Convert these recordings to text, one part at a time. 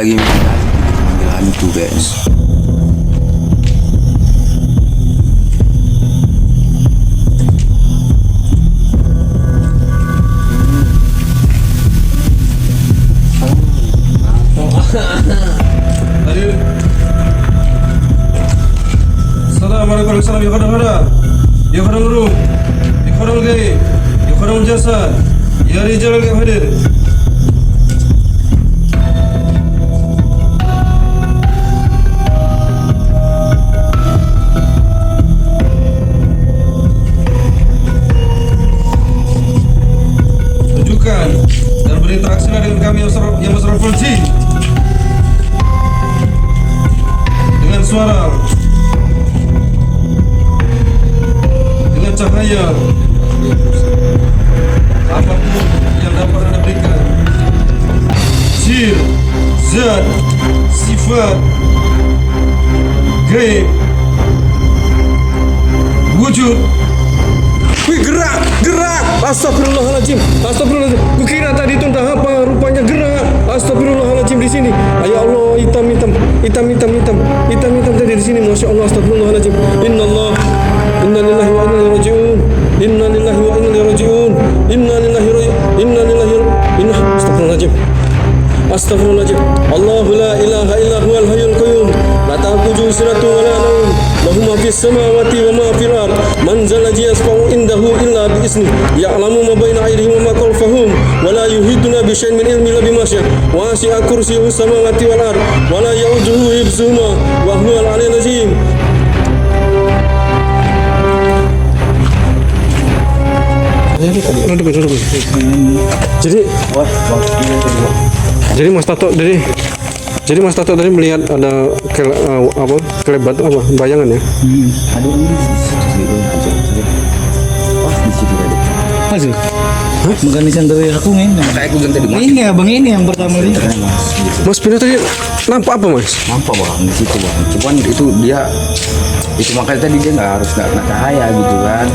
lagi manggil hantu guys. Assalamualaikum warahmatullahi wabarakatuh. Ya khadam ruh, ya khadam gaib, ya khadam jasad, ya rijal gaib hadir. Tunjukkan dan berinteraksi dengan kami yang masraful jin dengan suara, dengan cahaya, apapun yang dapat Anda berikan, sir, zat, sifat, gaib, wujud. Wih, gerak, gerak. Astagfirullahaladzim, astagfirullahaladzim. Kukira tadi itu entah apa, rupanya gerak. Astagfirullahaladzim di sini. Ya Allah, hitam tadi di sini. Masya Allah, astagfirullahaladzim. Innallah, inna lillahi wa inna ilaihi rajiun. Inna lillahi wa inna ilaihi rajiun. Astagfirullahaladzim. Astagfirullahaladzim. Allahu la ilaha illa huwal hayyul qayyum. La ta'khudhuhu sinatun wa la nawm. Lahu ma fis samawati wa ma fil ard. Man zal ladzi yashfa'u indahu illa bi izni. Ya'lamu ma baina aydihim wa ma khalfahum. Wa la yuhituna bi syai'in min ilmihi illa bima syaa. Wasi'a kursiyyuhu samawati wal ard. Wa la ya'uduhu hifdzuhuma wa huwal 'aliyyul 'azim. Jadi Mas Tato tadi melihat ada kelebat apa bayangan ya? Ada ini di situ wah di situ tadi. Masuk. Menggantikan dari aku ini. Kayak aku ganti di mas. Ini abang ini yang pertama ini. Mas Pino tadi nampak apa Mas? Nampak bang di situ bang. Cuman itu dia itu makanya tadi dia nggak harus kena cahaya gitu kan.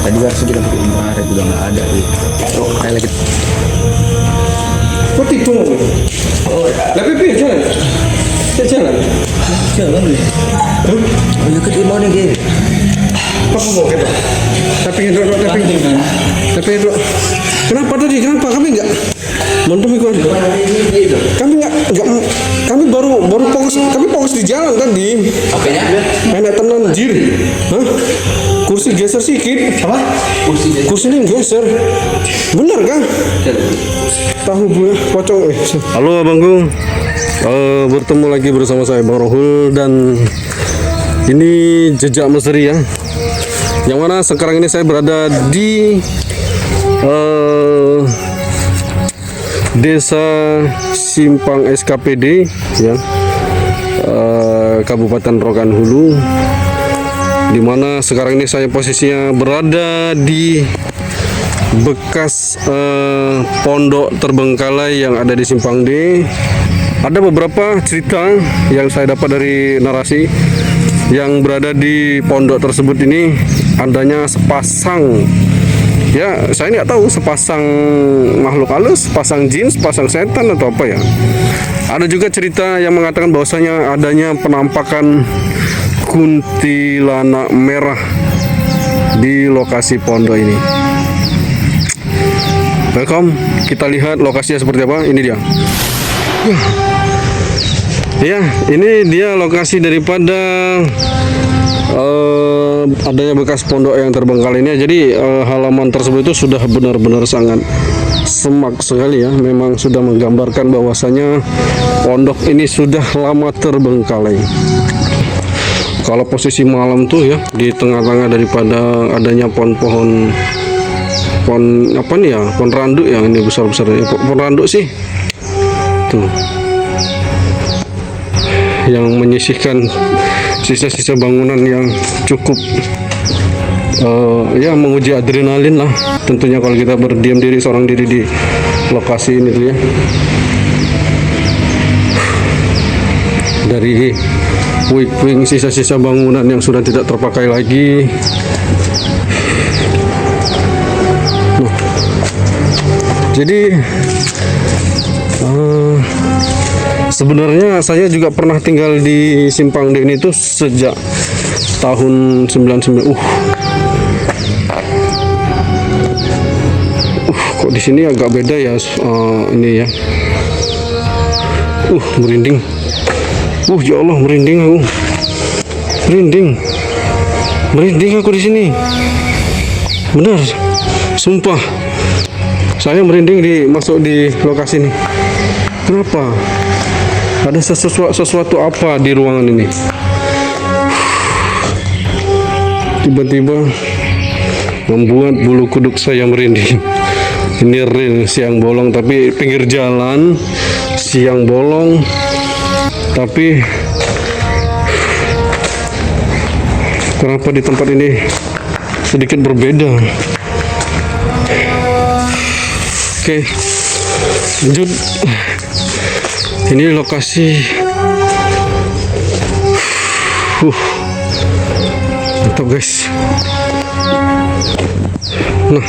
Tadi harusnya kita pakai infrared udah nggak ada gitu. Oh, kayak lagi. Kok tipu? Oh, tapi jalan. Jalan nih. Oh ya ke mana dia? Apa mau kita? Tapi dulu. Kenapa tadi? Kenapa kami enggak? Mantum ikut. Kami baru fokus di jalan tadi. Apanya? Enak tenan jir. Hah? Kursi geser sedikit. Apa? Kursi ini geser. Benar kan? Tahu buah pocong. Halo abangku. Bertemu lagi bersama saya Bang Rohul dan ini Jejak Misteri ya. Yang mana sekarang ini saya berada di Desa Simpang SKPD ya, Kabupaten Rokan Hulu, di mana sekarang ini saya posisinya berada di bekas pondok terbengkalai yang ada di Simpang D. Ada beberapa cerita yang saya dapat dari narasi yang berada di pondok tersebut ini, adanya sepasang, ya saya nggak tahu sepasang makhluk halus, sepasang jin, sepasang setan atau apa ya. Ada juga cerita yang mengatakan bahwasanya adanya penampakan kuntilanak merah di lokasi pondok ini. Welcome, kita lihat lokasinya seperti apa. Ini dia. Ya, ini dia lokasi daripada adanya bekas pondok yang terbengkalai ini. Jadi halaman tersebut itu sudah benar-benar sangat semak sekali ya. Memang sudah menggambarkan bahwasanya pondok ini sudah lama terbengkalai. Kalau posisi malam tuh ya, di tengah-tengah daripada adanya pohon apa nih ya, pohon randuk yang ini besar-besar ya. Pohon randuk sih tuh yang menyisihkan sisa-sisa bangunan yang cukup ya menguji adrenalin lah tentunya kalau kita berdiam diri seorang diri di lokasi ini tuh ya. Dari puing-puing sisa-sisa bangunan yang sudah tidak terpakai lagi. Jadi Sebenarnya saya juga pernah tinggal di Simpang D ini tuh sejak tahun 99. Kok di sini agak beda ya ini ya. Merinding. Ya Allah, merinding aku. Merinding aku di sini. Benar. Sumpah. Saya merinding masuk di lokasi ini. Kenapa? Ada sesuatu apa di ruangan ini? Tiba-tiba membuat bulu kuduk saya merinding. Ini real siang bolong, tapi pinggir jalan. Siang bolong, tapi kenapa di tempat ini sedikit berbeda? Oke, lanjut. Ini lokasi. Mantap guys. Nah,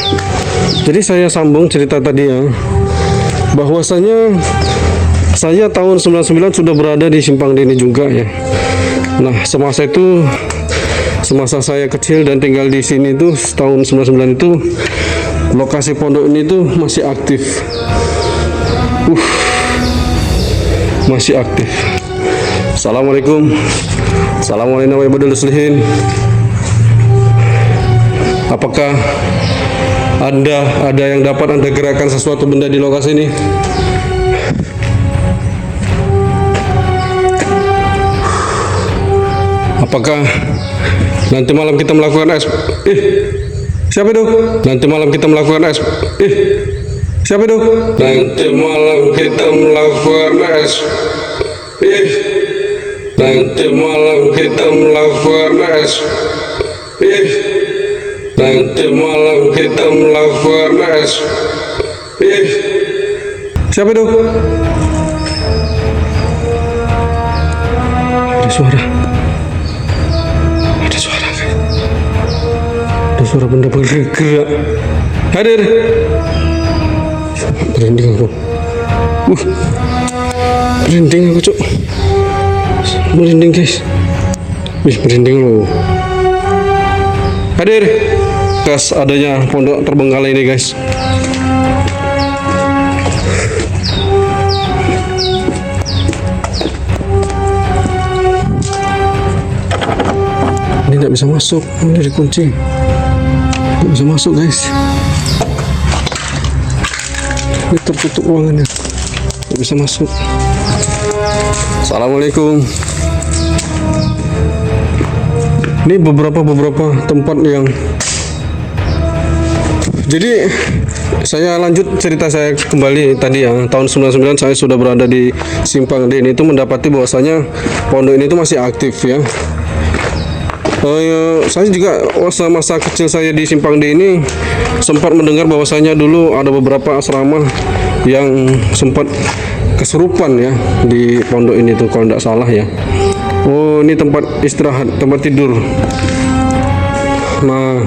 jadi saya sambung cerita tadi ya, bahwasanya saya tahun 99 sudah berada di Simpang D ini juga ya. Nah, semasa saya kecil dan tinggal di sini tuh tahun 99 itu lokasi pondok ini tuh masih aktif. Masih aktif. Assalamualaikum. Assalamualaikum warahmatullahi wabarakatuh. Apakah ada yang dapat Anda gerakkan sesuatu benda di lokasi ini? Apakah nanti malam kita melakukan siapa itu? Nanti malam kita melakukan siapa itu? Nanti malam kita melakukan nanti malam kita melakukan nanti malam kita melakukan siapa itu? Ada suara. Ada suara benda bergerak. Hadir. Merinding aku. Merinding aku, Cuk. Merinding guys. Merinding loh. Hadir. Kas adanya pondok terbengkalai ini guys. Ini tidak bisa masuk. Ini dikunci. Tidak bisa masuk guys. Ini tertutup ruangannya. Tidak bisa masuk. Assalamualaikum. Ini beberapa tempat yang. Jadi saya lanjut cerita saya kembali tadi ya. Tahun 99 saya sudah berada di Simpang D ini, itu mendapati bahwasanya pondok ini itu masih aktif ya. Saya juga masa kecil saya di Simpang D ini sempat mendengar bahwasanya dulu ada beberapa asrama yang sempat kesurupan ya di pondok ini tuh kalau tidak salah ya. Ini tempat istirahat, tempat tidur. Nah,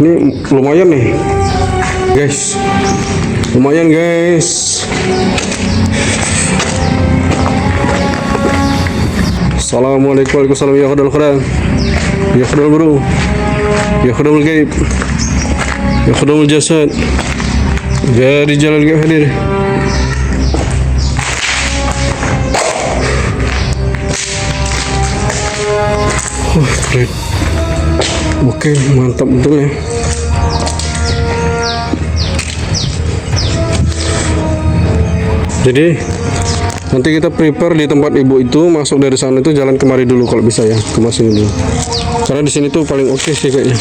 ini lumayan nih guys, lumayan guys. Assalamualaikum warahmatullahi wabarakatuh. Ya khadal khadal, ya khadal bro, ya khadal gaib, ya khadal jasad, ya rijal gaib hadir. Keren. Oke, mantap betul ya. Jadi nanti kita prepare di tempat ibu itu, masuk dari sana itu jalan kemari dulu kalau bisa ya, ke sini dulu. Karena di sini tuh paling oke sih kayaknya.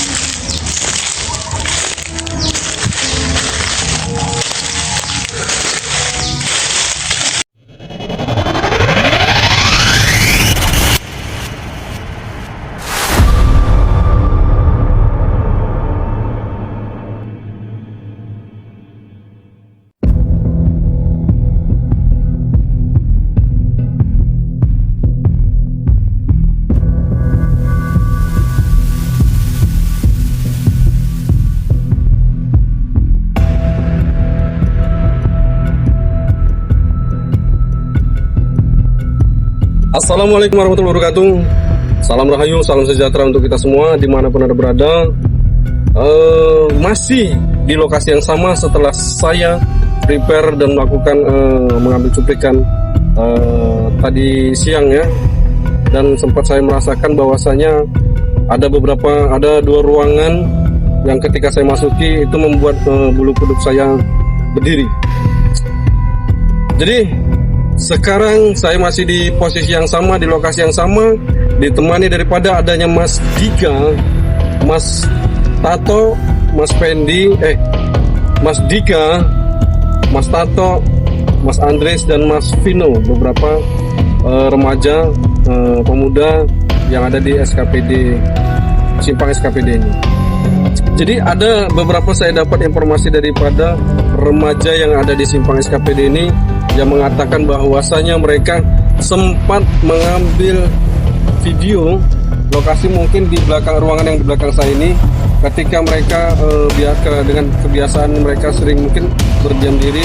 Assalamualaikum warahmatullahi wabarakatuh. Salam rahayu, salam sejahtera untuk kita semua dimanapun Anda berada. Masih di lokasi yang sama setelah saya prepare dan melakukan mengambil cuplikan tadi siang ya. Dan sempat saya merasakan bahwasanya ada dua ruangan yang ketika saya masuki itu membuat bulu kuduk saya berdiri. Jadi sekarang saya masih di posisi yang sama, di lokasi yang sama, ditemani daripada adanya Mas Dika, Mas Tato, Mas Pendi, Mas Dika, Mas Tato, Mas Andres dan Mas Vino, beberapa remaja pemuda yang ada di SKPD Simpang SKPD ini. Jadi ada beberapa saya dapat informasi daripada remaja yang ada di Simpang SKPD ini yang mengatakan bahwasanya mereka sempat mengambil video lokasi mungkin di belakang ruangan yang di belakang saya ini ketika mereka dengan kebiasaan mereka sering mungkin berdiam diri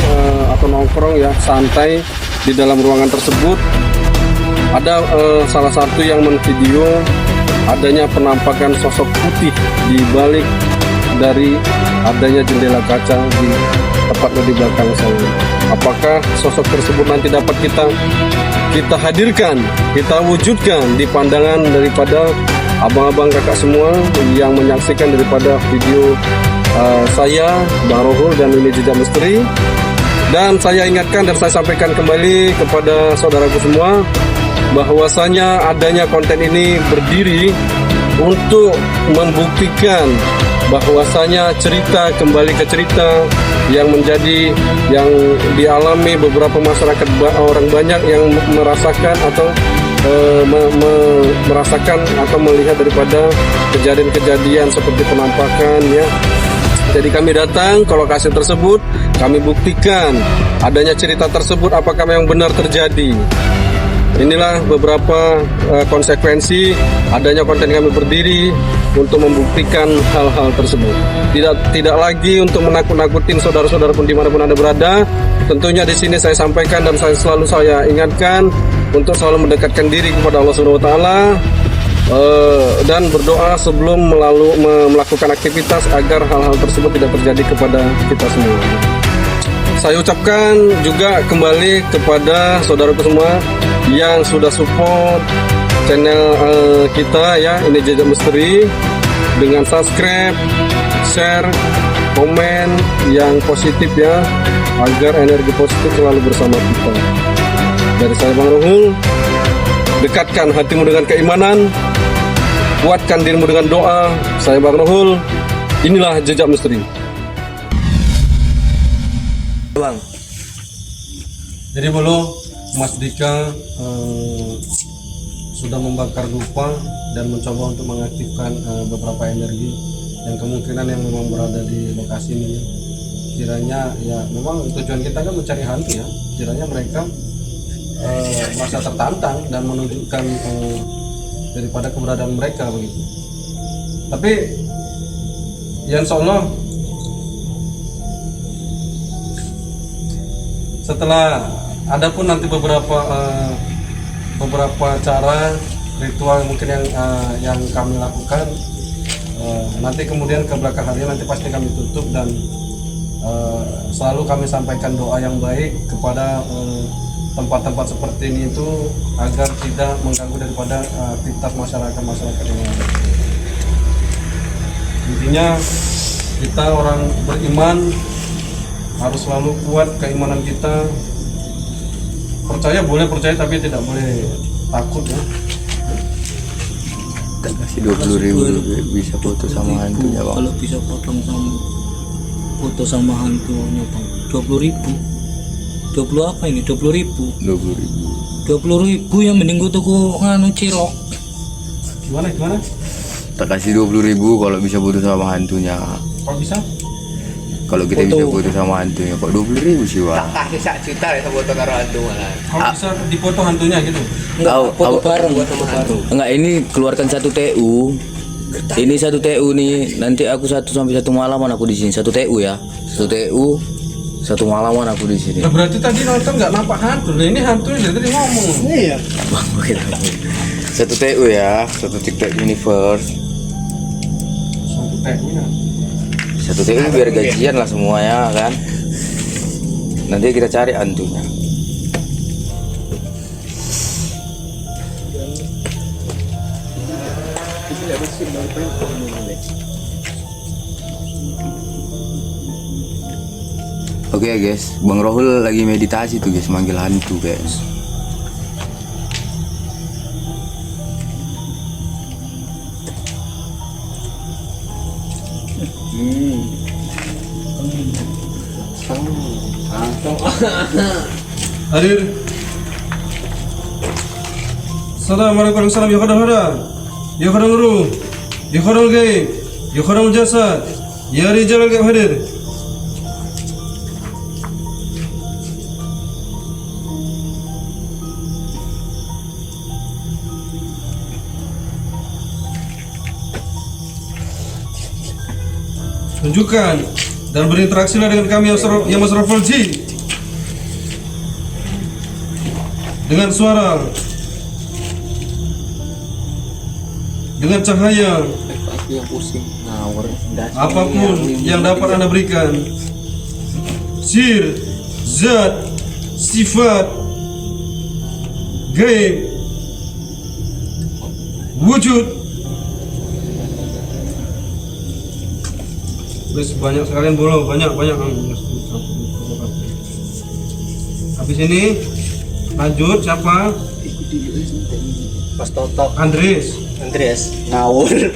atau nongkrong ya santai di dalam ruangan tersebut. Ada salah satu yang menvideo adanya penampakan sosok putih di balik dari adanya jendela kaca di tepatnya di belakang saya. Apakah sosok tersebut nanti dapat kita hadirkan, kita wujudkan di pandangan daripada abang-abang kakak semua yang menyaksikan daripada video saya, Bang Rohul dan ini Jejak Misteri. Dan saya ingatkan dan saya sampaikan kembali kepada saudaraku semua bahwasanya adanya konten ini berdiri untuk membuktikan bahwasanya cerita kembali ke cerita yang dialami beberapa masyarakat, orang banyak yang merasakan atau merasakan atau melihat daripada kejadian-kejadian seperti penampakan ya. Jadi kami datang ke lokasi tersebut, kami buktikan adanya cerita tersebut apakah memang benar terjadi. Inilah beberapa konsekuensi adanya konten kami berdiri untuk membuktikan hal-hal tersebut. Tidak lagi untuk menakut-nakutin saudara-saudara pun dimanapun Anda berada. Tentunya di sini saya sampaikan dan saya ingatkan untuk selalu mendekatkan diri kepada Allah Subhanahu wa taala dan berdoa sebelum melakukan aktivitas agar hal-hal tersebut tidak terjadi kepada kita semua. Saya ucapkan juga kembali kepada saudaraku semua yang sudah support channel kita ya, ini Jejak Misteri, dengan subscribe, share, komen yang positif ya, agar energi positif selalu bersama kita. Dari saya Bang Rohul, dekatkan hatimu dengan keimanan, kuatkan dirimu dengan doa. Saya Bang Rohul, inilah Jejak Misteri. Bang. Jadi belum Mas Dika sudah membakar dupa dan mencoba untuk mengaktifkan beberapa energi yang kemungkinan yang memang berada di lokasi ini. Kiranya ya memang tujuan kita kan mencari hantu ya. Kiranya mereka merasa tertantang dan menunjukkan daripada keberadaan mereka begitu. Tapi ya insya Allah setelah ada pun nanti beberapa cara ritual mungkin yang kami lakukan, nanti kemudian ke belakang hari nanti pasti kami tutup dan selalu kami sampaikan doa yang baik kepada tempat-tempat seperti ini itu agar tidak mengganggu daripada aktivitas masyarakat yang ada. Intinya kita orang beriman harus selalu kuat keimanan kita. Percaya boleh percaya tapi tidak boleh takut ya. Tak kasih 20.000 bisa foto sama hantunya Bang. Kalau bisa foto sama hantunya Bang, 20.000. 20 apa ini? 20.000. 20.000 yang mending gue tuh nganu cilok. Gimana? Tak kasih 20.000 kalau bisa foto sama hantunya. Kalau bisa? Kalau kita Foto. bisa foto sama hantunya kok 20.000 sih Bang. Tak kasih 1 juta ya foto karo hantu malah. Kalau bisa dipoto hantunya gitu. Enggak, foto bareng. Sama hantu. Enggak, ini keluarkan 1 TU. Ini 1 TU nih. Nanti aku 1 sampai 1 malaman aku di sini. 1 TU ya. 1 TU. Satu malaman aku di sini. Nah, berarti tadi nonton nggak nampak hantu. Nah, ini hantunya dari tadi ngomong. Iya. Bang, satu TU ya, satu TikTok universe. Satu TU biar gajian lah semuanya kan. Nanti kita cari hantunya. Oke guys, Bang Rohul lagi meditasi tuh guys, manggil hantu guys. Hadir. Assalamualaikum warahmatullahi wabarakatuh. Ya khadam ruh, ya khadam gaib, ya khadam jasad, ya rijal gaib hadir. Tunjukkan dan berinteraksilah dengan kami yang masraful jin dengan suara, dengan cahaya, Aku yang pusing ngawur. apapun yang dapat Anda berikan, sir, zat, sifat, gaib, wujud. Wes banyak sekalian bolo, banyak. Habis ini lanjut siapa? Mas Toto. Andres. Ngawur.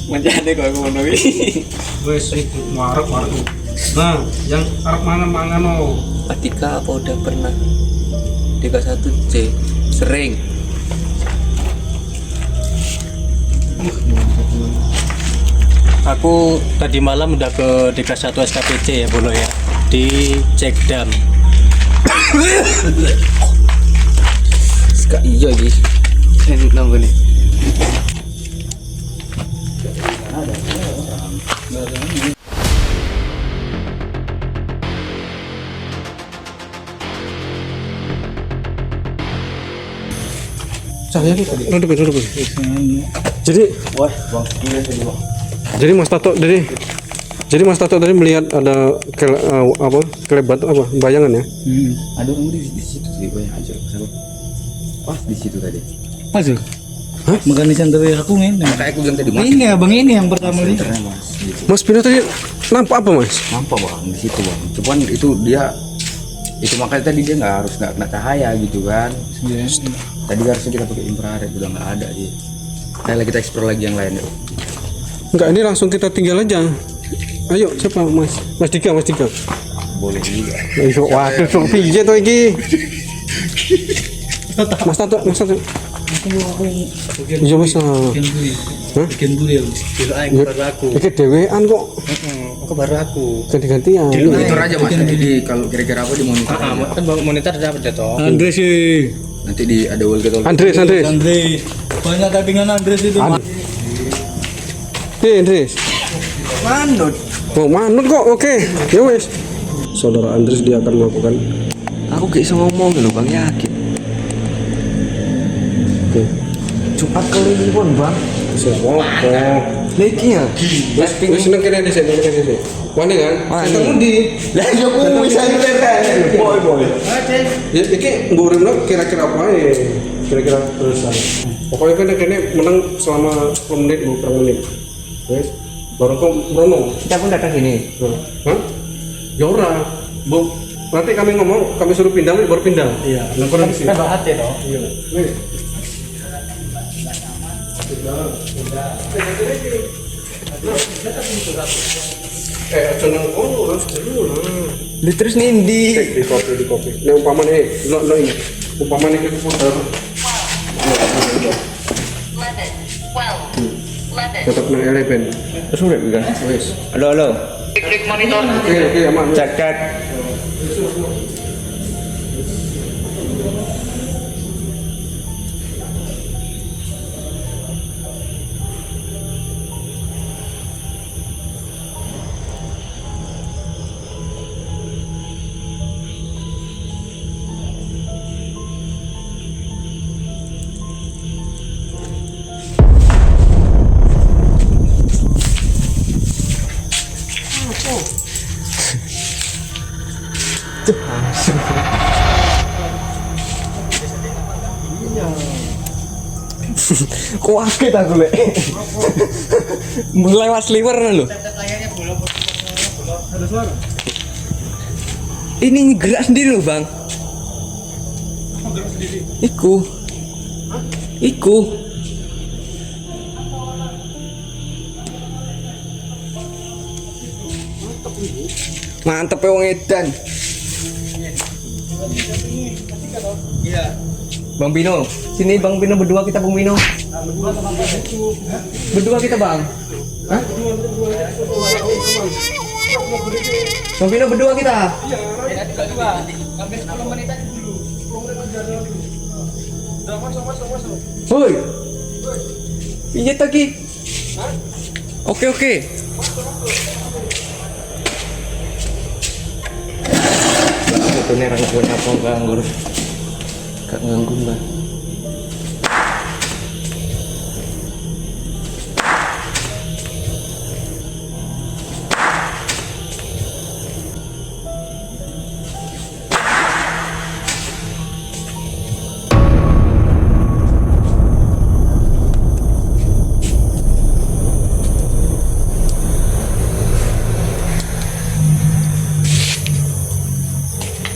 Menjadi kok ngono iki. Wes itu marek. Nah, yang arep mangan no. Atika apa udah pernah DK1C? Sering. Aku tadi malam udah ke DK1 SKPC ya Bolo ya, di Cekdam. Iya guys, enak nanggung nih. Cahaya tadi. Duduk. Jadi Mas Tato tadi melihat ada kelebat apa bayangan ya? Ada orang di situ sih, banyak aja. Pas di situ tadi. Masuk. Hah? Makan di santai aku nih. Makanya aku bilang tadi mas. Ini abang ini yang pertama lihat. Senternya, mas. Gitu. Mas Pino tadi nampak apa Mas? Nampak bang di situ bang. Cuman itu dia itu makanya tadi dia nggak harus nggak kena cahaya gitu kan. Tadi harusnya kita pakai infrared udah nggak ada sih. Ayo kita explore lagi yang lain yuk. Enggak, ini langsung kita tinggal aja. Ayo siapa Mas? Mas Dika. Boleh juga. Ayo, waduh, sok piye to iki? Mas Tato. Iya Mas. Hah? Bikin burial. Ya, iki dhewean kok. Aku baru aku. Ganti-gantian. Di monitor aja mas. Jadi kalau kira-kira apa di monitor. aja. Kan monitor dapat ya toh. Andres sih. Nanti di ada wall gitu. Andres. Banyak tappingan Andres itu. Andres. Manut. Oh, manut kok. Oke. Ya wes. Saudara Andres dia akan melakukan. Aku gak bisa ngomong loh bang, yakin. Oke. Cepat kali ini pun bang. Siapa? Lagi ya. Wes seneng kene dhisik. Wani kan? Wani. Ketemu di. Lah yo kuwi santai. Boy. Ya iki nguremno kira-kira apa ya? Kira-kira terusan. Pokoknya kene menang selama 10 menit, berapa menit. Wes. Baru kok Brono. Kita pun datang sini. Hah? Ya ora. Bu, nanti kami ngomong, kami suruh pindah, baru pindah. Iya. Nah, kurang sih. Kan bahas ya toh. Iya. Nih. Aja nang kono harus dulu lah. Terus nindi. Di kopi. Nek umpamane lo ini. Umpamane kita putar. 11, 12, 11. Tetap nang 11. Terus udah kan? Wes. Halo. Oke, aman. Cek. Kok kaget aku lek. Melewat sliver lho. Ini gerak sendiri loh, Bang. Iku. Mantep ya wong edan. Bang Pino, sini Bang Pino berdua kita Bang Pino. Berdua kita Bang. Hah? Bang Pino berdua kita. Hoi. Iya lagi. Oke. Itu nih orang punya apa ganggu. Gak ganggu Mbak.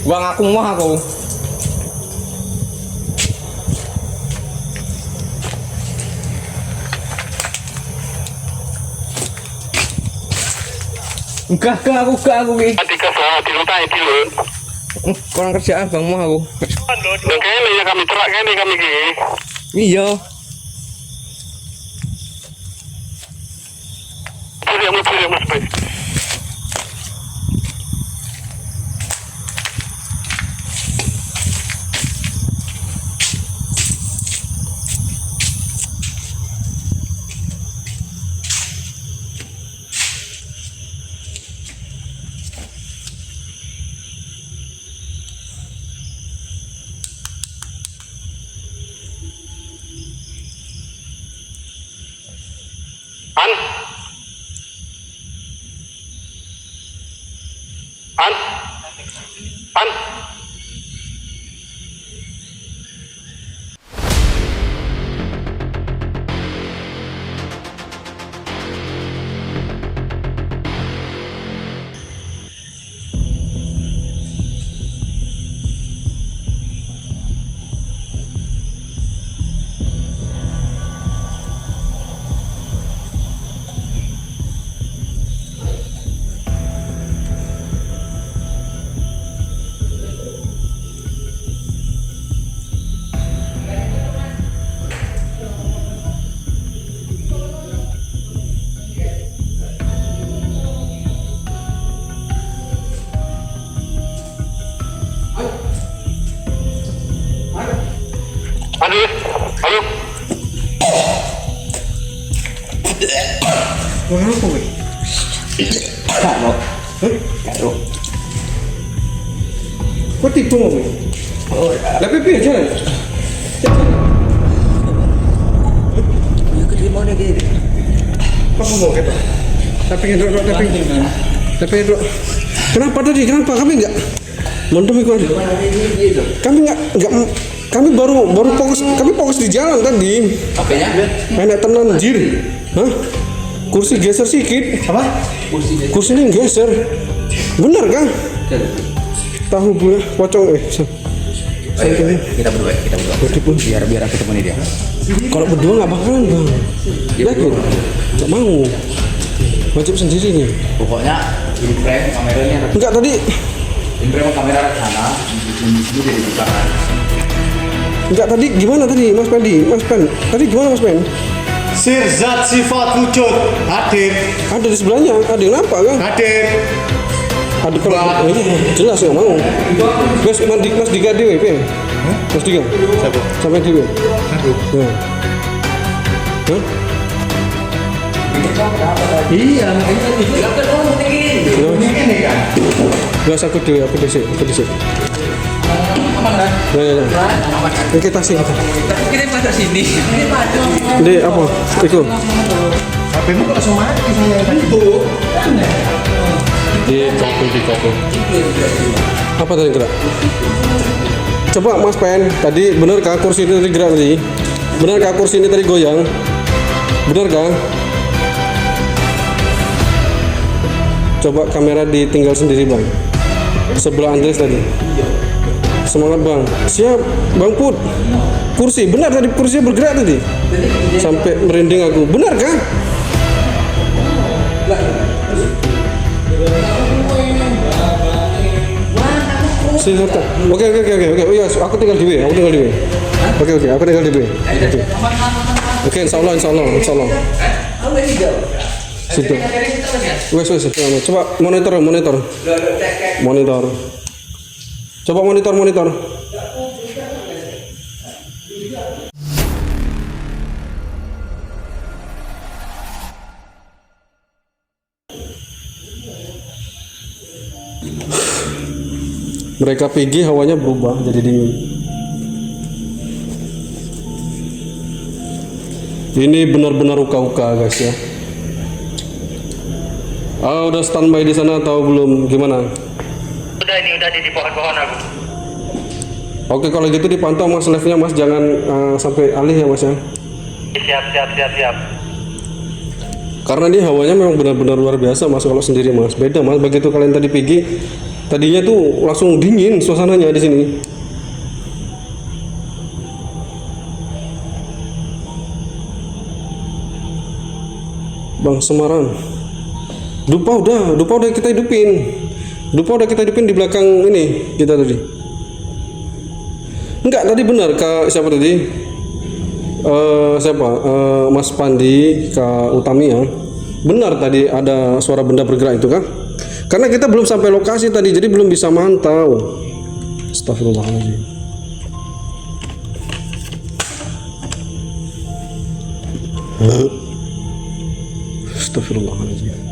Bang, aku mau aku. Enggak aku ki. Kurang kerjaan Bang mau aku. Kene ya kami terak kene kami ki. Iya. Sudah mas. An. Halo. Kenapa kowe? Karo. Kok tipu kowe? Oh, lah piye jalan? Ya keterima nih gitu. Apa mau kita? Tapi Kenapa tadi? Kenapa kami enggak? Mendem iku. Kami baru fokus di jalan tadi. Apanya? Enak tenan anjir. Hah? Kursi geser sedikit. Apa? Kursinya geser. Bener kan? Tahu bu, pocong Kita berdua. Biar aku temani dia. Kalau berdua nggak bakalan bang. Yakin? Nggak mau. Wajib sendiri nih. Pokoknya in frame kameranya. Enggak tadi. In frame kamera ke sana. Di sini dari belakang. Enggak tadi gimana tadi Mas Pendi? Tadi gimana Mas Pen? Sirzat sifat wujud hadir. Ada di sebelahnya, ada yang nampak kan? Hadir. Ada kalau jelas nggak mau. Mas Dika Dewi, Pen. Mas Dika. Siapa? Sampai Dewi. Aku. Ya. Hah? Iya, ini kan. Gak usah aku Dewi, aku disik. Ya. Kita sih. Kita pada sini. Di apa? Itu. HP-mu kok langsung mati saya itu. Di copy. Apa tadi gerak? Coba Mas Pen, tadi benarkah kursi ini tadi gerak tadi? Benarkah kursi ini tadi goyang? Benarkah? Coba kamera ditinggal sendiri bang. Sebelah Andres tadi. Semangat bang. Siap Bang Put. Kursi, benar tadi kursinya bergerak tadi. Sampai merinding aku. Benar kan? Oke. Oh iya, aku tinggal di W. Oke, aku tinggal di W. Oke, insya Allah. Sudah. Wes. Coba monitor. Coba monitor. Mereka pergi, hawanya berubah jadi dingin. Ini benar-benar uka-uka guys ya. Udah standby di sana atau belum? Gimana? Udah di pohon-pohon aku. Oke, kalau gitu dipantau Mas live-nya Mas, jangan sampai alih ya Mas ya. Siap. Karena dia hawanya memang benar-benar luar biasa Mas kalau sendiri Mas. Beda Mas, begitu kalian tadi pergi, tadinya tuh langsung dingin suasananya di sini. Bang Semarang. Dupa udah kita hidupin. Di belakang ini kita tadi. Enggak, tadi benar Kak siapa tadi? Mas Pandi, Kak Utami ya. Benar tadi ada suara benda bergerak itu kan? Karena kita belum sampai lokasi tadi, jadi belum bisa mantau. Astagfirullahaladzim. Astagfirullahaladzim.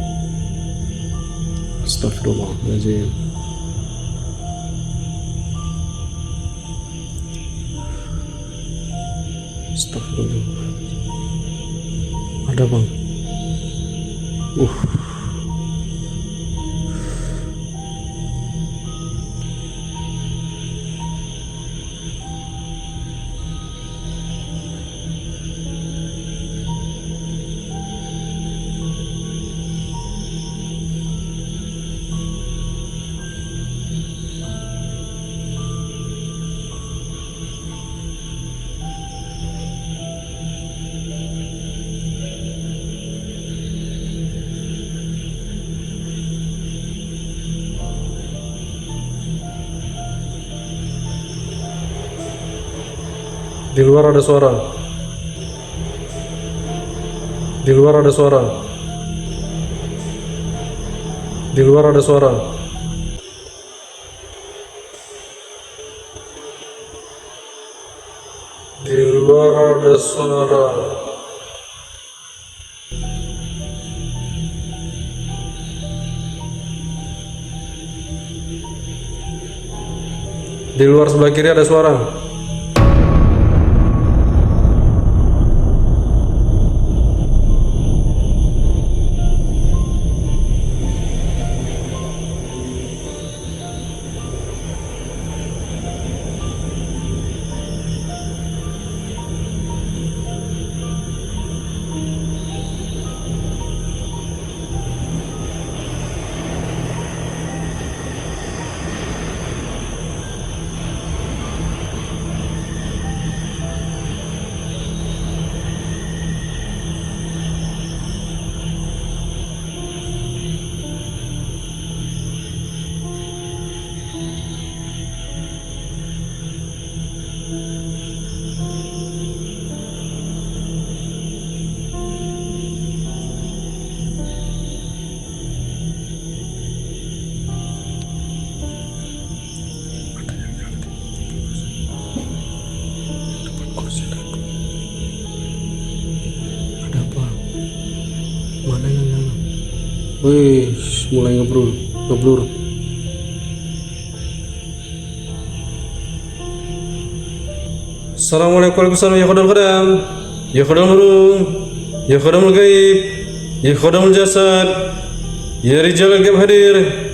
Ada bang. Di luar ada suara. Di luar ada suara. Di luar ada suara. Di luar ada suara. Di luar sebelah kiri ada suara. Wih, mulai ngeblur. Assalamualaikum warahmatullahi wabarakatuh. Ya khadam nurung, ya khadamul gaib, ya khadamul jasad, ya rijal al-gaib hadir.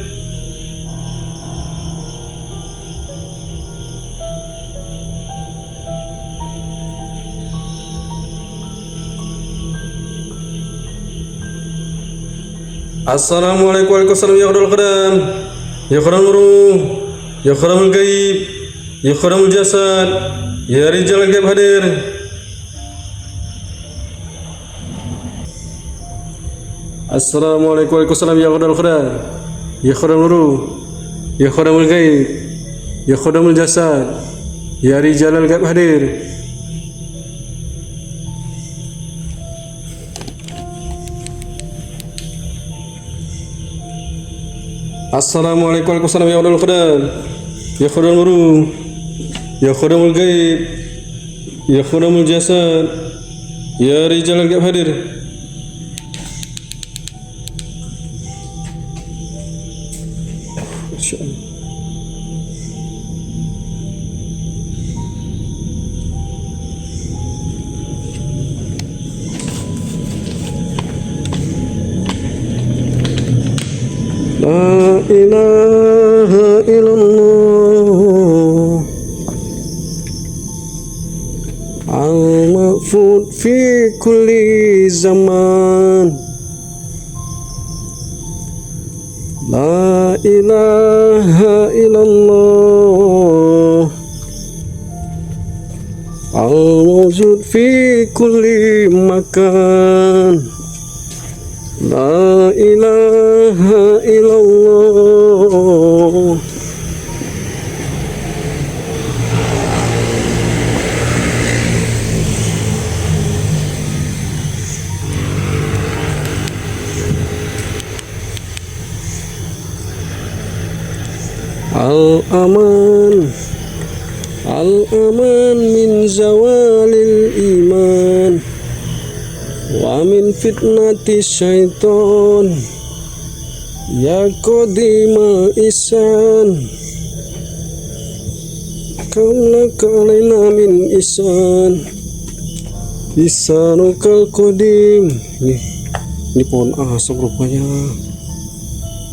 Assalamualaikum warahmatullahi wabarakatuh. Ya khadamul qadam, ya khadamul ruh, ya khadamul gaib, ya khadamul jasad, ya rijal gaib hadir. Assalamualaikum warahmatullahi wabarakatuh. Ya khadamul qadam, ya khadamul ruh, ya khadamul gaib, ya khadamul jasad, ya rijal gaib hadir. Assalamualaikum warahmatullahi wabarakatuh. Ya khadamul ruh, ya khadamul gaib, ya khadamul jasad, ya rijal gaib hadir. Insyaallah. La ilaha illallah al-ma'fud fi kulli zaman. La ilaha illallah al-mawjud fi kulli makan. La ilaha illallah Al-aman Al-aman min zawalil iman wa min fitnati syaitan ya qadimal isan kamlaka alaina min isan isanukal qadim. Ini pohon asam rupanya.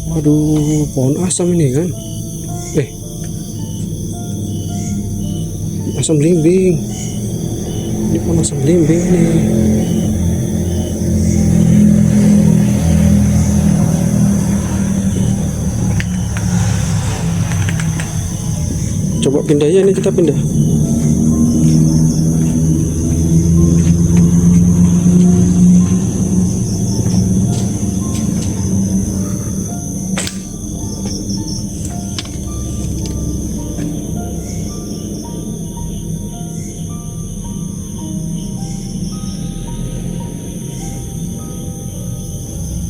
Waduh, pohon asam ini kan. Asam belimbing. Ini pohon asam belimbing nih. Coba pindah ya, ini kita pindah.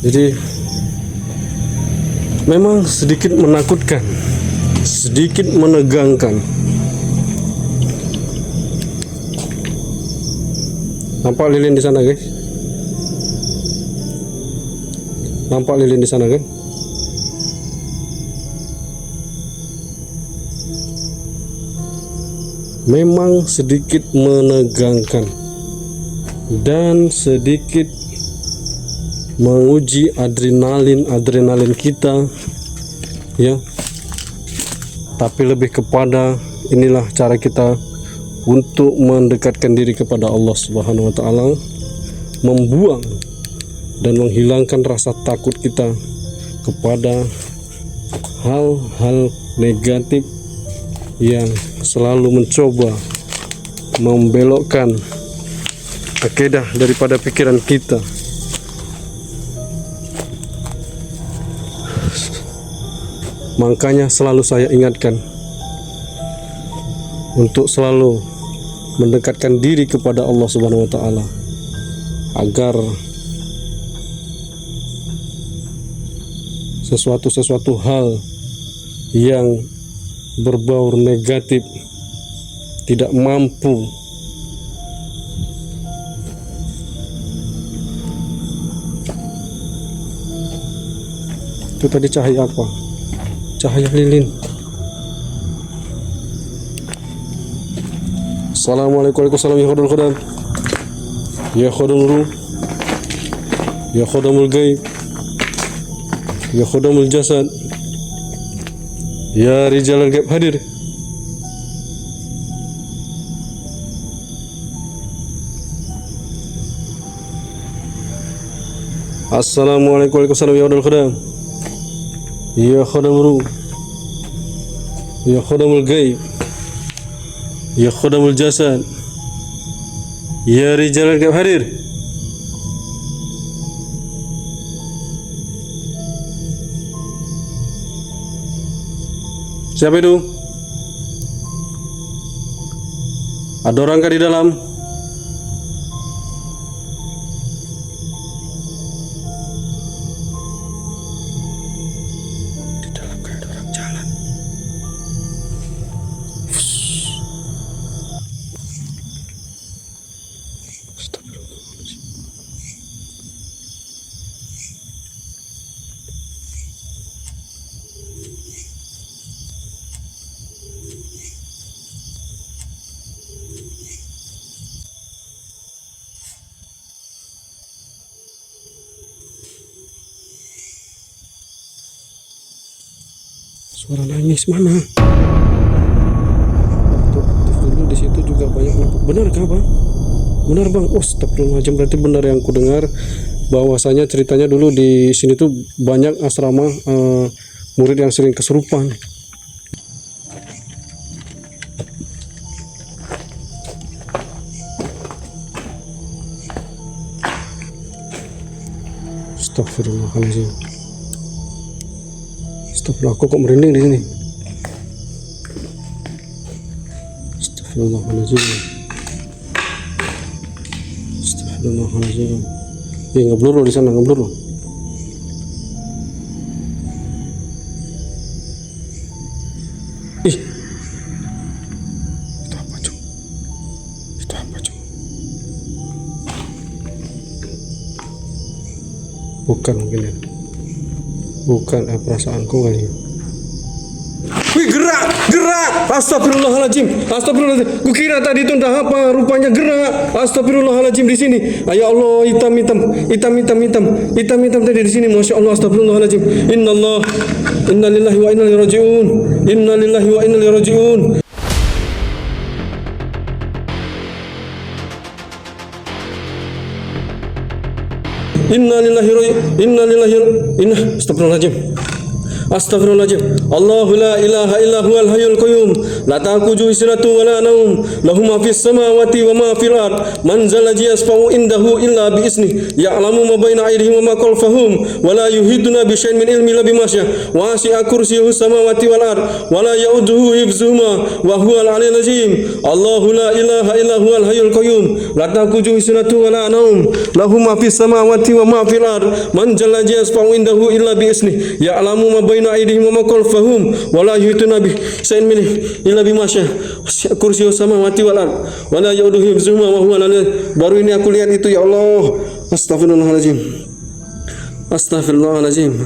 Jadi memang sedikit menakutkan, sedikit menegangkan. Nampak lilin di sana, guys? Nampak lilin di sana, kan? Memang sedikit menegangkan dan sedikit menguji adrenalin kita, ya. Tapi lebih kepada inilah cara kita untuk mendekatkan diri kepada Allah Subhanahu wa taala, membuang dan menghilangkan rasa takut kita kepada hal-hal negatif yang selalu mencoba membelokkan akidah daripada pikiran kita. Makanya selalu saya ingatkan untuk selalu mendekatkan diri kepada Allah Subhanahu wa taala agar sesuatu hal yang berbau negatif tidak mampu itu tadi cahaya apa? Cahaya lilin. Assalamualaikum warahmatullahi wabarakatuh. Ya khadamul ruh, ya khadamul gaib, ya khadamul jasad, ya rijal gaib hadir. Assalamualaikum warahmatullahi wabarakatuh. Ya khadamul ya khadamul gaib, ya khadamul jasad, ya rijal gaib hadir. Siapa itu? Ada orang kah di dalam? Di dalam kayak ada orang jalan. Astagfirullahaladzim. Suara nangis mana? Tuh, aktif dulu di situ juga banyak lampu. Benar kah bang? Benar bang. Oh, astagfirullahaladzim, berarti benar yang ku dengar bahwasanya ceritanya dulu di sini tuh banyak asrama murid yang sering kesurupan. Astagfirullahaladzim. Astagfirullah, aku kok merinding di sini. Astagfirullahaladzim. Astagfirullahaladzim. Ngeblur loh di sana, ngeblur loh. Ih, itu apa cok? Itu apa cok? Bukan mungkin ya. Bukan perasaanku kali ya. Wih, gerak, gerak. Astagfirullahaladzim, astagfirullahaladzim. Kukira tadi itu entah apa, rupanya gerak. Astagfirullahaladzim di sini. Ya Allah, hitam tadi di sini. Masya Allah, astagfirullahaladzim. Inna lillahi wa inna ilaihi raji'un. Inna lillahi wa inna ilaihi raji'un. Astagfirullahaladzim. Allahu la ilaha illa huwal hayyul qayyum la ta'khudhuhu sinatun wa la nawm lahu ma fis samawati wa ma fil ard man zal ladzi yashfa'u indahu illa bi isnihi ya'lamu ma baina aydihim wa ma khalfahum wa la yuhituna bi syai'in min ilmihi illa bima syaa wa wasi'a kursiyyuhu samawati wal ard wa la ya'uduhu hifdzuhuma wa huwal 'aliyyul 'azim. Allahu la ilaha illa huwal hayyul qayyum la ta'khudhuhu sinatun wa la nawm lahu ma fis samawati wa ma fil ard man zal ladzi yashfa'u indahu illa bi isnihi ya'lamu ma baina aydihim wa ma khalfahum wa la yuhituna bi syai'in min illa bima syaa kursiyyuhu samawati wal ard wa la ya'uduhu hifdzuhuma wa huwal 'aliyyul. Baru ini aku lihat itu, ya Allah. Astagfirullahaladzim. Astagfirullahaladzim.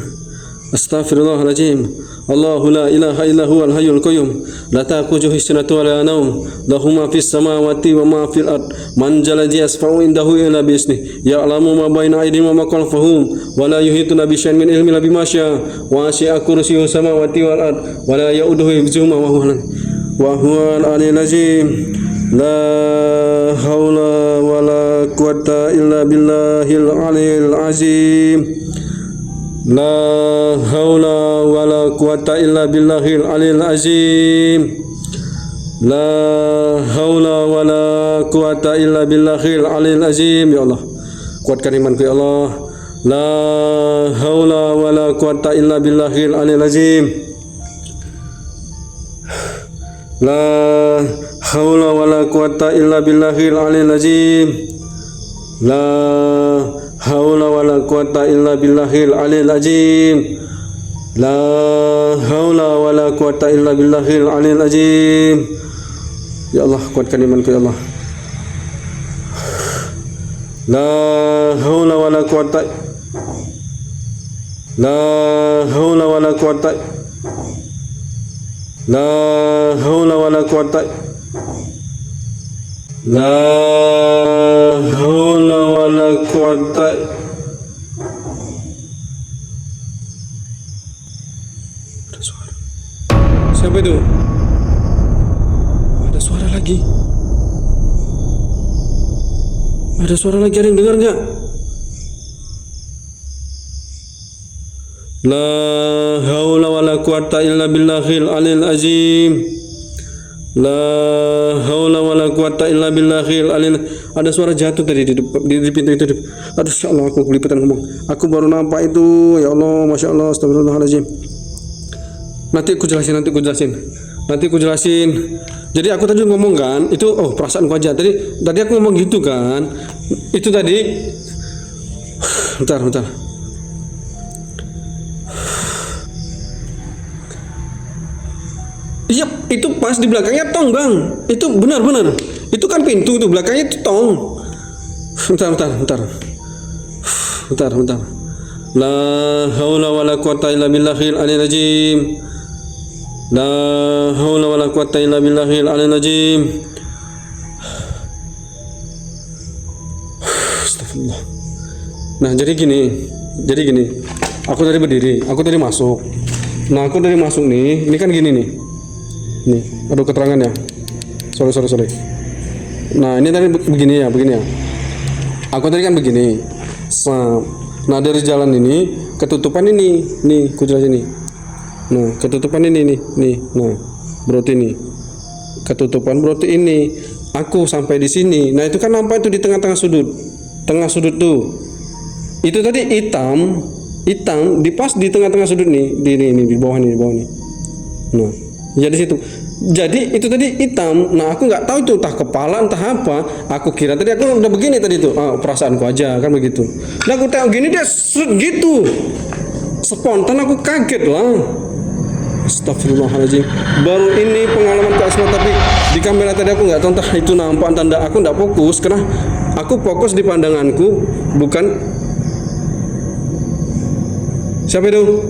Astagfirullahaladzim. Allahu la ilaha illa huwal hayyul qayyum la ta'khudhuhu sinatun wa la nawm lahu ma fis samawati wa ma fil ard man zal ladzi yashfa'u indahu illa bi isnihi ya'lamu ma baina aydihim wa ma khalfahum wa la yuhituna bi syai'in min ilmihi illa bima syaa wa wasi'a kursiyyuhu samawati wal ard wa la ya'uduhu hifdzuhuma wa huwal 'aliyyul 'azim. La haula wa la quwwata illa billahil 'aliyyil 'azim. La haula wa la quwwata illa billahil 'aliyyil 'azim. La haula wa la quwwata illa billahil 'aliyyil 'azim. Ya Allah, kuatkan imanku ya Allah. La haula wa la quwwata illa billahil 'aliyyil 'azim. La haula wa la quwwata illa billahil 'aliyyil 'azim. La haula wa la quwwata illa billahil 'aliyyil 'azim. La haula wa la quwwata illa billahil 'aliyyil 'azim. Ya Allah, kuatkan imanku ya Allah. La haula wa la quwwata. La haula wa la quwwata. La haula wa la quwwata. La haula wa la quwwata. Ada suara. Siapa itu? Ada suara lagi. Ada suara lagi, ada yang dengar nggak? La haula wala quwata illa billahil alil azim. La haula wala quwata illa billahil alil. Ada suara jatuh tadi di pintu itu. Aduh, ya Allah, aku keliputan ngomong. Aku baru nampak itu. Ya Allah, masya Allah, astagfirullahaladzim. Nanti aku jelasin. Jadi aku tadi ngomong kan, itu perasaanku aja. Tadi aku ngomong gitu kan. Itu tadi. Bentar. Iya, itu pas di belakangnya tong, Bang. Itu benar. Itu kan pintu itu, belakangnya itu tong. Bentar. La haula wala quwata illa billahil aliyil azim. La haula wala quwata illa billahil aliyil azim. Astagfirullah. Nah, jadi gini. Aku tadi berdiri, aku tadi masuk. Nah, aku tadi masuk nih. Ini kan gini nih. Nih, aduh keterangan ya. Sorry. Nah, ini tadi begini ya. Aku tadi kan begini. Nah, dari jalan ini ketutupan ini. Nih, aku jelas ini. Nah, ketutupan ini nih. Nah, berarti ini. Ketutupan berarti ini. Aku sampai di sini. Nah, itu kan nampak itu di tengah-tengah sudut. Tengah sudut tuh. Itu tadi hitam di pas di tengah-tengah sudut nih. Di bawah nih. Nah, jadi situ. Jadi itu tadi hitam. Nah, aku nggak tahu itu entah kepala entah apa. Aku kira tadi aku udah begini tadi tuh. Perasaanku aja kan begitu. Nah, aku tengok gini dia gitu. Spontan aku kaget lah. Astagfirullahaladzim. Baru ini pengalaman Kak Asma, tapi di kamera tadi aku nggak tahu entah itu nampak tanda aku nggak fokus karena aku fokus di pandanganku bukan. Siapa itu?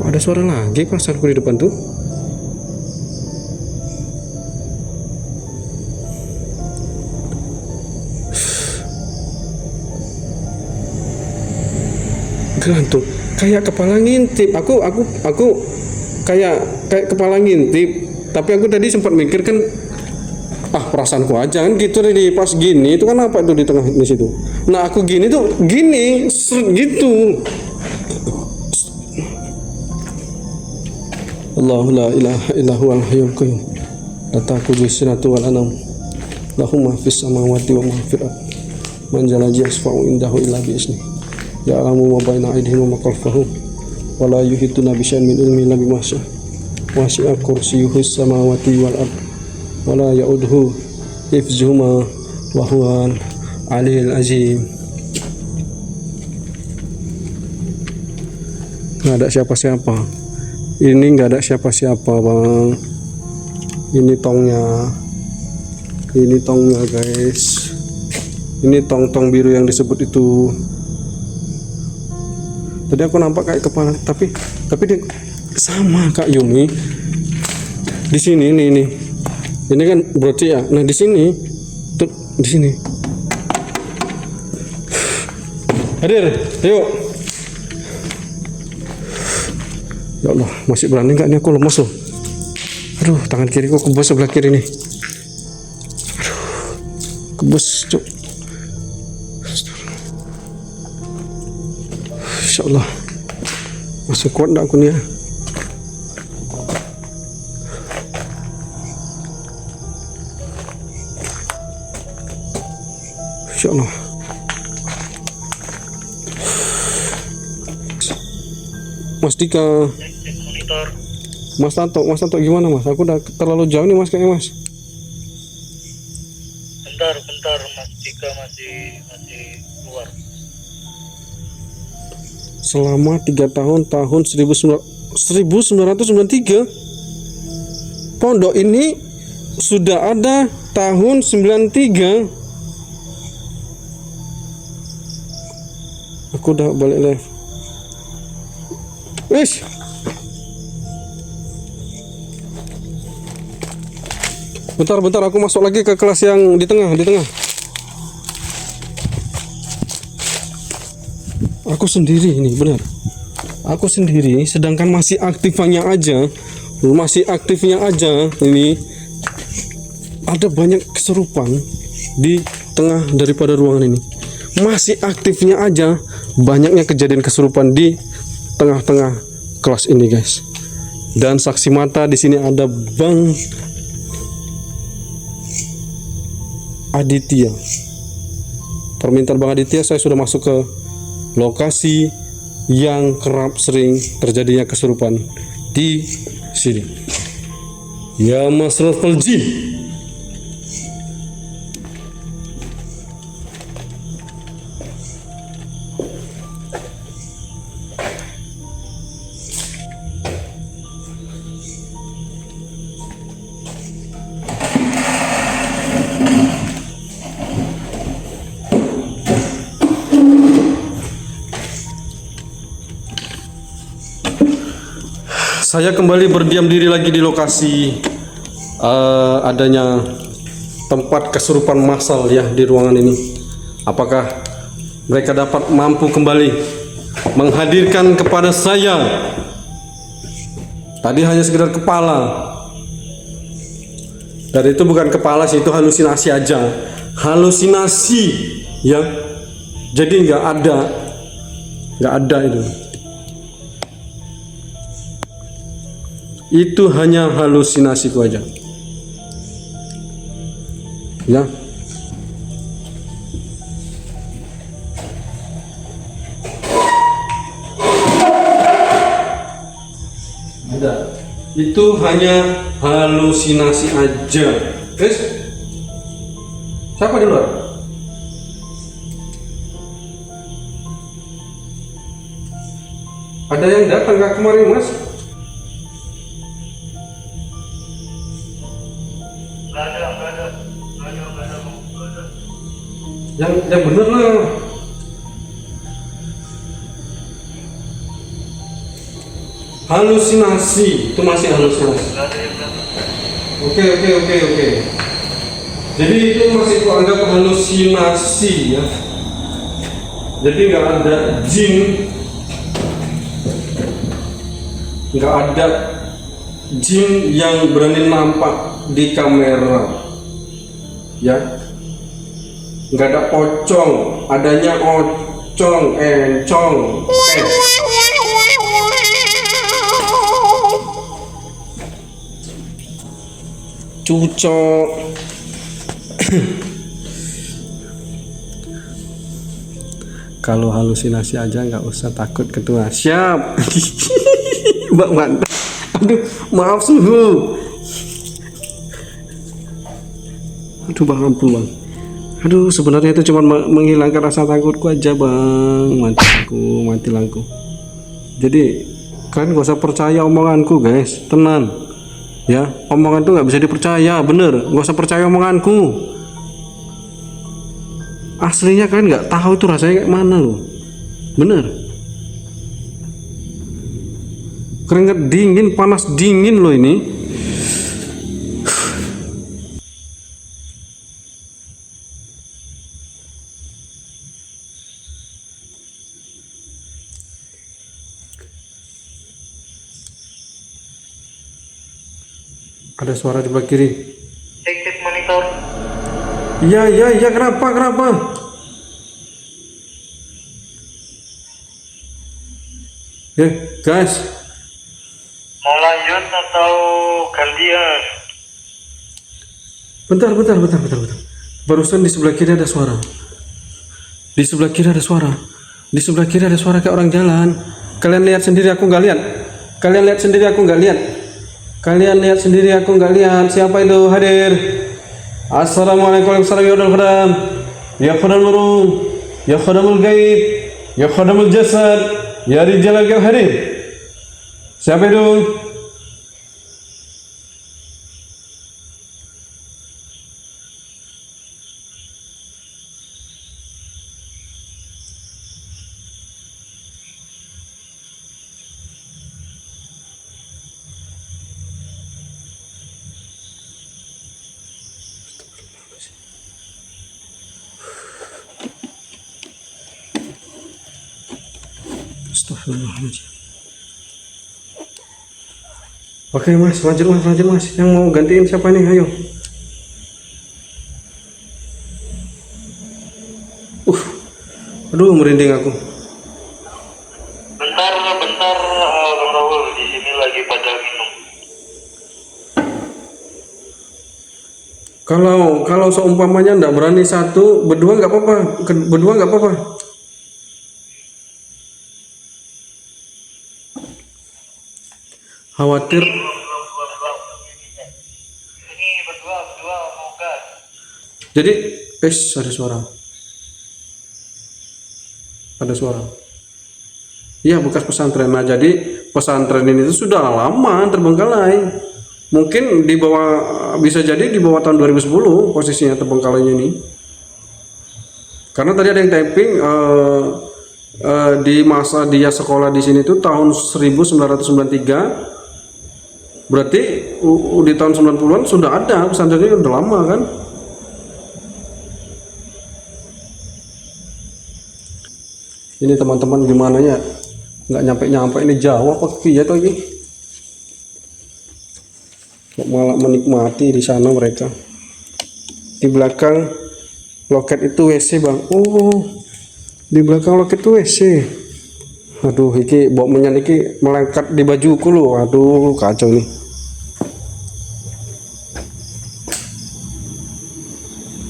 Ada suara lagi perasaanku di depan tuh. Gelantung kayak kepala ngintip. Aku kayak kepala ngintip. Tapi aku tadi sempat mikir kan perasaanku aja kan gitu di pas gini itu kan apa itu di tengah di situ. Nah, aku gini tuh gini gitu. Allahu la ilaha illa huwal hayyul qayyum. La ta'khudhuhu sinatun wa la nawm. Lahu ma fis samawati wa ma fil ardh. Man jala yasfa'u indahu illa bi izni. Ya'lamu ma baina aydihim wa ma khalfahum. Wa la yuhituna bi syai'in min ilmihi illa bima syaa. Wasi'a kursiyyuhu samawati wal ardh. Wa la ya'uduhu hifdzuhuma wa huwal aliyyul azim. Nggak ada siapa-siapa. Ini nggak ada siapa-siapa, Bang. Ini tongnya guys. Ini tong biru yang disebut itu. Tadi aku nampak kayak kepala, tapi dia sama Kak Yumi. Di sini ini kan berarti ya. Nah, di sini tuh di sini. Hadir, ayo. Ya Allah, masih berani nggak nih, aku lemes loh. Aduh, tangan kiri kok kebos sebelah kiri nih. Aduh, kebos cuk. Insya Allah masih kuat nggak aku nih ya. Insya Allah. Mas Dika, Mas Tanto gimana Mas? Aku udah terlalu jauh nih Mas kayaknya Mas. Bentar, Mas Dika masih keluar. Selama 3 tahun 1993 pondok ini sudah ada tahun 93. Aku udah balik live. Wis. Bentar aku masuk lagi ke kelas yang di tengah. Aku sendiri ini benar. Aku sendiri sedangkan masih aktifnya aja ini ada banyak keserupan di tengah daripada ruangan ini. masih aktifnya aja banyaknya kejadian kesurupan di tengah-tengah kelas ini, guys. Dan saksi mata di sini ada Bang Aditya. Permintaan Bang Aditya, saya sudah masuk ke lokasi yang kerap sering terjadinya kesurupan di sini. Ya Mas Raffal Jin. Saya kembali berdiam diri lagi di lokasi adanya tempat kesurupan massal ya di ruangan ini. Apakah mereka dapat mampu kembali menghadirkan kepada saya? Tadi hanya sekedar kepala. Dan itu bukan kepala sih, itu halusinasi aja. Halusinasi ya. Jadi nggak ada itu. Itu hanya halusinasiku aja. Ya. Ada. Itu hanya halusinasi aja. Guys. Siapa di luar? Ada yang datang nggak kemarin, Mas? Yang bener lah. Halusinasi, itu masih halusinasi. Oke. Jadi itu masih kuanggap halusinasi ya. Jadi nggak ada jin, nggak ada jin yang berani nampak di kamera, ya. Nggak ada pocong, adanya ocong, encong, cucok. Kalau halusinasi aja nggak usah takut ketua. Siap. Mbak mantap. Aduh, maaf suhu. Aduh, bang ampun bang. Aduh, sebenarnya itu cuma menghilangkan rasa takutku aja bang. Mati lampu. Jadi kalian gak usah percaya omonganku guys, tenang. Ya, omongan tuh nggak bisa dipercaya, bener. Gak usah percaya omonganku. Aslinya kalian nggak tahu itu rasanya kayak mana loh, bener. Keringat dingin, panas dingin loh ini. Ada suara di sebelah kiri. Cek monitor. Iya, kenapa? Guys. Mau lanjut atau gantian? Bentar. Barusan di sebelah kiri ada suara. Di sebelah kiri ada suara kayak orang jalan. Kalian lihat sendiri, aku nggak lihat. Kalian lihat sendiri, aku nggak lihat. Siapa itu hadir? Assalamualaikum warahmatullahi wabarakatuh. Ya khadamul rum, ya khadamul gaib, ya khadamul jasad, ya rijal yang hadir. Siapa itu? Astagfirullahaladzim. Oke mas, lanjut mas. Yang mau gantiin siapa nih? Ayo. Aduh, merinding aku. Bentar, Bang Raul, di sini lagi pada minum. Kalau seumpamanya nggak berani satu, berdua nggak apa-apa. Berdua nggak apa-apa. Khawatir. Ini berdua mau gas. Jadi, ada suara. Ada suara. Iya, bekas pesantren. Nah, jadi pesantren ini itu sudah lama terbengkalai. Mungkin bisa jadi di bawah tahun 2010 posisinya terbengkalainya ini. Karena tadi ada yang typing di masa dia sekolah di sini itu tahun 1993. Berarti di tahun 90-an sudah ada pesantren ini, udah lama kan? Ini teman-teman gimana ya? Nggak nyampe ini jauh apa ya tuh ini? Malah menikmati di sana mereka. Di belakang loket itu WC bang. Oh, di belakang loket itu WC. Aduh, iki bau menyan iki melengket di bajuku loh. Aduh, kacau nih.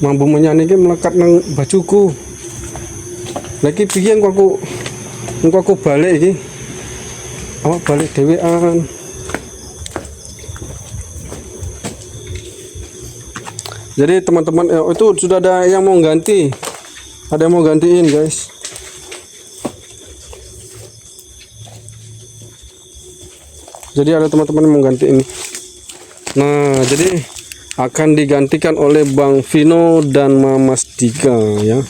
Mampu menyan iki melekat nang bajuku. Lagi piye engko aku balik iki. Awak balik dhewean. Jadi teman-teman itu sudah ada yang mau ganti. Ada yang mau gantiin, guys. Jadi ada teman-teman yang mau gantiin. Nah, jadi akan digantikan oleh Bang Vino dan Mamas Dika ya.